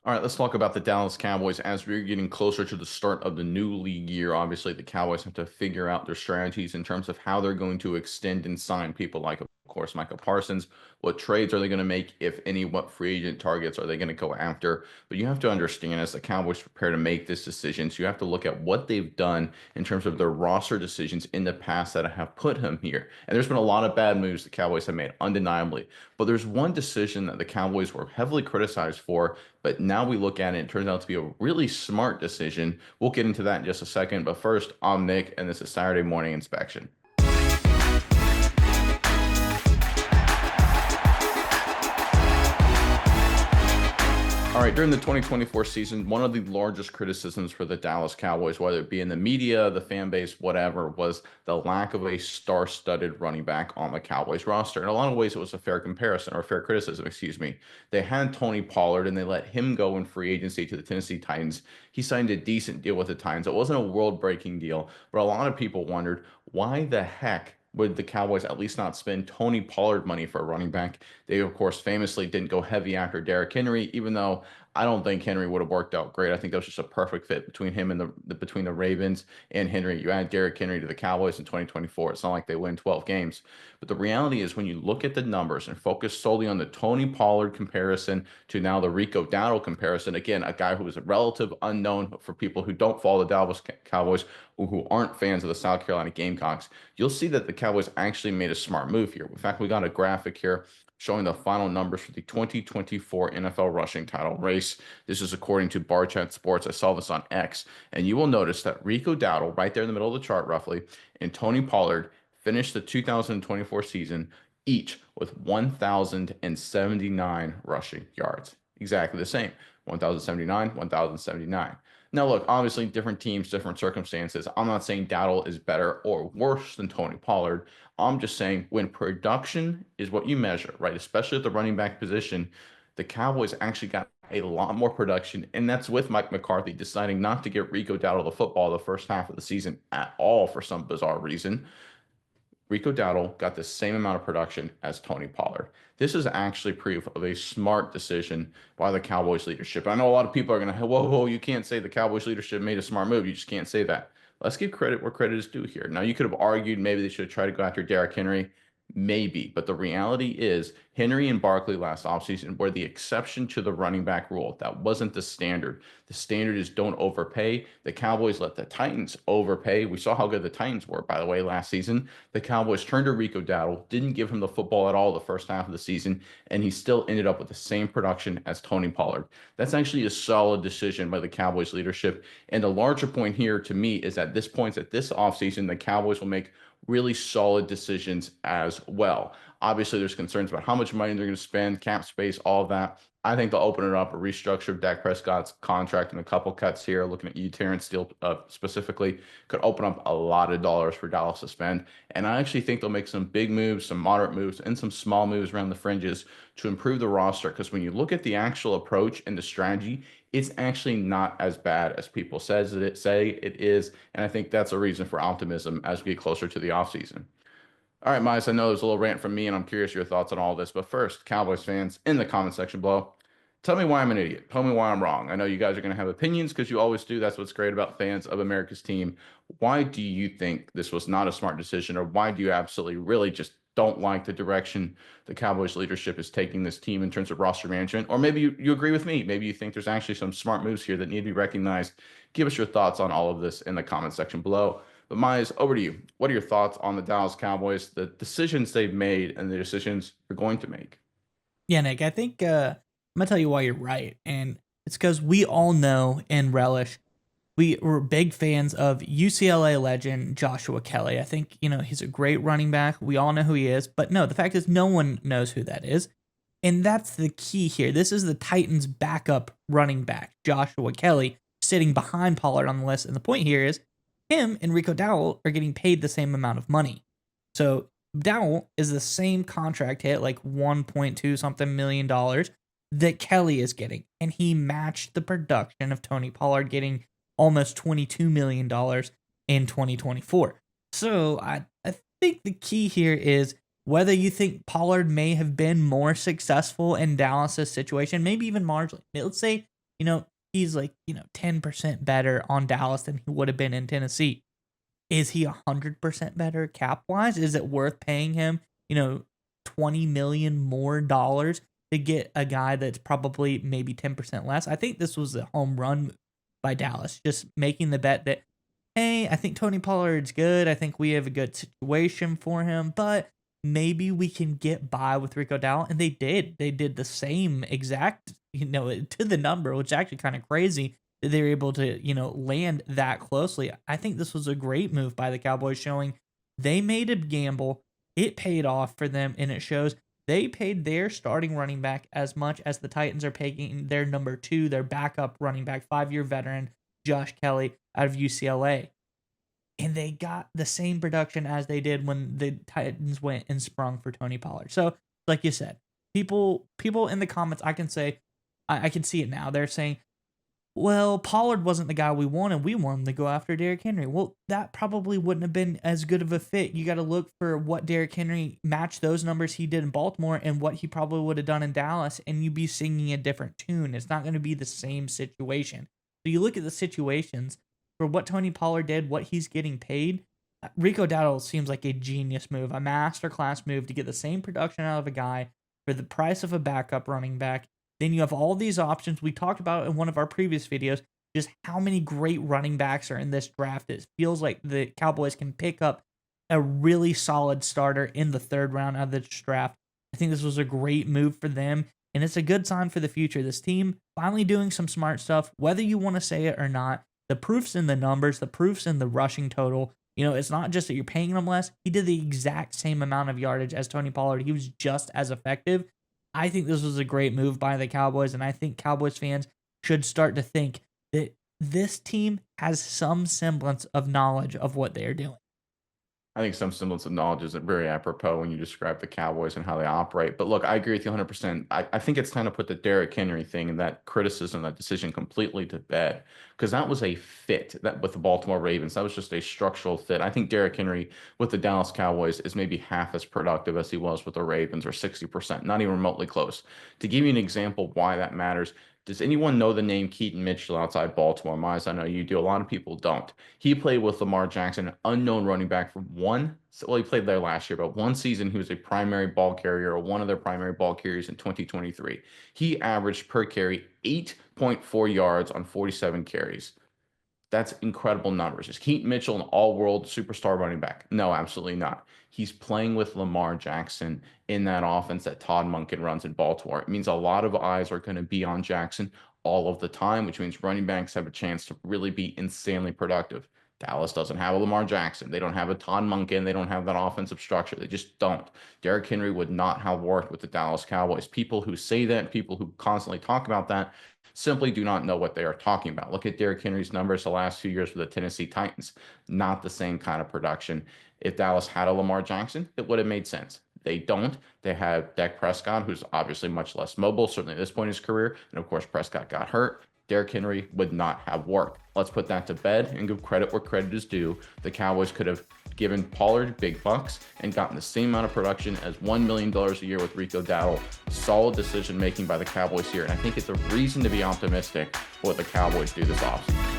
All right, let's talk about the Dallas Cowboys as we're getting closer to the start of the new league year. Obviously, the Cowboys have to figure out their strategies in terms of how they're going to extend and sign people like, of course, Michael Parsons. What trades are they going to make, if any? What free agent targets are they going to go after? But you have to understand, as the Cowboys prepare to make this decision, so you have to look at what they've done in terms of their roster decisions in the past that have put him here. And there's been a lot of bad moves the Cowboys have made, undeniably. But there's one decision that the Cowboys were heavily criticized for, but now we look at it, it turns out to be a really smart decision. We'll get into that in just a second. But first, I'm Nick, and this is Saturday Morning Inspection. All right, during the 2024 season, one of the largest criticisms for the Dallas Cowboys, whether it be in the media, the fan base, whatever, was the lack of a star-studded running back on the Cowboys roster. In a lot of ways, it was a fair comparison, or fair criticism, excuse me. They had Tony Pollard, and they let him go in free agency to the Tennessee Titans. He signed a decent deal with the Titans. It wasn't a world-breaking deal, but a lot of people wondered, why the heck would the Cowboys at least not spend Tony Pollard money for a running back? They, of course, famously didn't go heavy after Derrick Henry, even though I don't think Henry would have worked out great. I think that was just a perfect fit between him and between the Ravens and Henry. You add Derrick Henry to the Cowboys in 2024. It's not like they win 12 games. But the reality is, when you look at the numbers and focus solely on the Tony Pollard comparison to now the Rico Dowdle comparison, again, a guy who is a relative unknown for people who don't follow the Dallas Cowboys or who aren't fans of the South Carolina Gamecocks, you'll see that the Cowboys actually made a smart move here. In fact, we got a graphic here showing the final numbers for the 2024 NFL rushing title race. This is according to Barchat Sports. I saw this on X, and you will notice that Rico Dowdle, right there in the middle of the chart roughly, and Tony Pollard finished the 2024 season each with 1,079 rushing yards. Exactly the same. 1,079, 1,079. Now, look, obviously, different teams, different circumstances. I'm not saying Dowdle is better or worse than Tony Pollard. I'm just saying when production is what you measure, right? Especially at the running back position, the Cowboys actually got a lot more production, and that's with Mike McCarthy deciding not to get Rico Dowdle the football the first half of the season at all for some bizarre reason. Rico Dowdle got the same amount of production as Tony Pollard. This is actually proof of a smart decision by the Cowboys leadership. I know a lot of people are going to, whoa, whoa, you can't say the Cowboys leadership made a smart move. You just can't say that. Let's give credit where credit is due here. Now, you could have argued maybe they should have tried to go after Derrick Henry. Maybe, but the reality is Henry and Barkley last offseason were the exception to the running back rule. That wasn't the standard. The standard is don't overpay. The Cowboys let the Titans overpay. We saw how good the Titans were, by the way, last season. The Cowboys turned to Rico Dowdle, didn't give him the football at all the first half of the season, and he still ended up with the same production as Tony Pollard. That's actually a solid decision by the Cowboys leadership. And the larger point here to me is at this point, at this offseason, the Cowboys will make really solid decisions as well. Obviously, there's concerns about how much money they're going to spend, cap space, all of that. I think they'll open it up, a restructure of Dak Prescott's contract and a couple cuts here. Looking at you, Terrence Steele specifically, could open up a lot of dollars for Dallas to spend. And I actually think they'll make some big moves, some moderate moves, and some small moves around the fringes to improve the roster. Because when you look at the actual approach and the strategy, it's actually not as bad as people say it is. And I think that's a reason for optimism as we get closer to the offseason. All right, Miles, I know there's a little rant from me, and I'm curious your thoughts on all this. But first, Cowboys fans, in the comment section below, tell me why I'm an idiot. Tell me why I'm wrong. I know you guys are going to have opinions because you always do. That's what's great about fans of America's team. Why do you think this was not a smart decision, or why do you absolutely really just don't like the direction the Cowboys leadership is taking this team in terms of roster management? Or maybe you agree with me. Maybe you think there's actually some smart moves here that need to be recognized. Give us your thoughts on all of this in the comment section below. But Mize, over to you. What are your thoughts on the Dallas Cowboys, the decisions they've made and the decisions they're going to make? Yeah, Nick, I think I'm gonna tell you why you're right, and it's because we all know and relish. We were big fans of UCLA legend Joshua Kelly. I think he's a great running back. We all know who he is, but no, the fact is no one knows who that is, and that's the key here. This is the Titans' backup running back, Joshua Kelly, sitting behind Pollard on the list, and the point here is him and Rico Dowdle are getting paid the same amount of money. So Dowdle is the same contract hit, like 1.2 something million dollars that Kelly is getting. And he matched the production of Tony Pollard getting almost $22 million in 2024. So I think the key here is whether you think Pollard may have been more successful in Dallas's situation, maybe even marginally. Let's say he's like, 10% better on Dallas than he would have been in Tennessee. Is he 100% better cap wise? Is it worth paying him, you know, 20 million more dollars to get a guy that's probably maybe 10% less? I think this was a home run by Dallas, just making the bet that, hey, I think Tony Pollard's good. I think we have a good situation for him, but maybe we can get by with Rico Dowdle. And they did. They did the same exact, to the number, which is actually kind of crazy that they were able to, land that closely. I think this was a great move by the Cowboys, showing they made a gamble. It paid off for them, and it shows they paid their starting running back as much as the Titans are paying their number two, their backup running back, 5-year veteran, Josh Kelly out of UCLA. And they got the same production as they did when the Titans went and sprung for Tony Pollard. So, like you said, people in the comments, I can say, I can see it now. They're saying, well, Pollard wasn't the guy we wanted. We wanted him to go after Derrick Henry. Well, that probably wouldn't have been as good of a fit. You got to look for what Derrick Henry matched those numbers he did in Baltimore and what he probably would have done in Dallas, and you'd be singing a different tune. It's not going to be the same situation. So you look at the situations for what Tony Pollard did, what he's getting paid. Rico Dowdle seems like a genius move, a masterclass move to get the same production out of a guy for the price of a backup running back. Then you have all these options. We talked about in one of our previous videos just how many great running backs are in this draft. It feels like the Cowboys can pick up a really solid starter in the third round of this draft. I think this was a great move for them, and it's a good sign for the future. This team finally doing some smart stuff, whether you want to say it or not. The proof's in the numbers, the proof's in the rushing total. It's not just that you're paying him less. He did the exact same amount of yardage as Tony Pollard. He was just as effective. I think this was a great move by the Cowboys, and I think Cowboys fans should start to think that this team has some semblance of knowledge of what they are doing. I think some semblance of knowledge is very apropos when you describe the Cowboys and how they operate. But look, I agree with you 100%. I think it's time to put the Derrick Henry thing and that criticism, that decision completely to bed, because that was a fit that with the Baltimore Ravens. That was just a structural fit. I think Derrick Henry with the Dallas Cowboys is maybe half as productive as he was with the Ravens, or 60%, not even remotely close. To give you an example why that matters, does anyone know the name Keaton Mitchell outside Baltimore? Miles, I know you do. A lot of people don't. He played with Lamar Jackson, an unknown running back for he played there last year, but one season he was a primary ball carrier, or one of their primary ball carriers in 2023. He averaged per carry 8.4 yards on 47 carries. That's incredible numbers. Is Keaton Mitchell an all-world superstar running back? No, absolutely not. He's playing with Lamar Jackson in that offense that Todd Monken runs in Baltimore. It means a lot of eyes are going to be on Jackson all of the time, which means running backs have a chance to really be insanely productive. Dallas doesn't have a Lamar Jackson. They don't have a Todd Monken. They don't have that offensive structure. They just don't. Derrick Henry would not have worked with the Dallas Cowboys. People who say that, people who constantly talk about that, simply do not know what they are talking about. Look at Derrick Henry's numbers the last few years with the Tennessee Titans. Not the same kind of production. If Dallas had a Lamar Jackson, it would have made sense. They don't. They have Dak Prescott, who's obviously much less mobile, certainly at this point in his career. And of course, Prescott got hurt. Derrick Henry would not have worked. Let's put that to bed and give credit where credit is due. The Cowboys could have given Pollard big bucks and gotten the same amount of production as $1 million a year with Rico Dowdle. Solid decision making by the Cowboys here. And I think it's a reason to be optimistic for what the Cowboys do this offseason.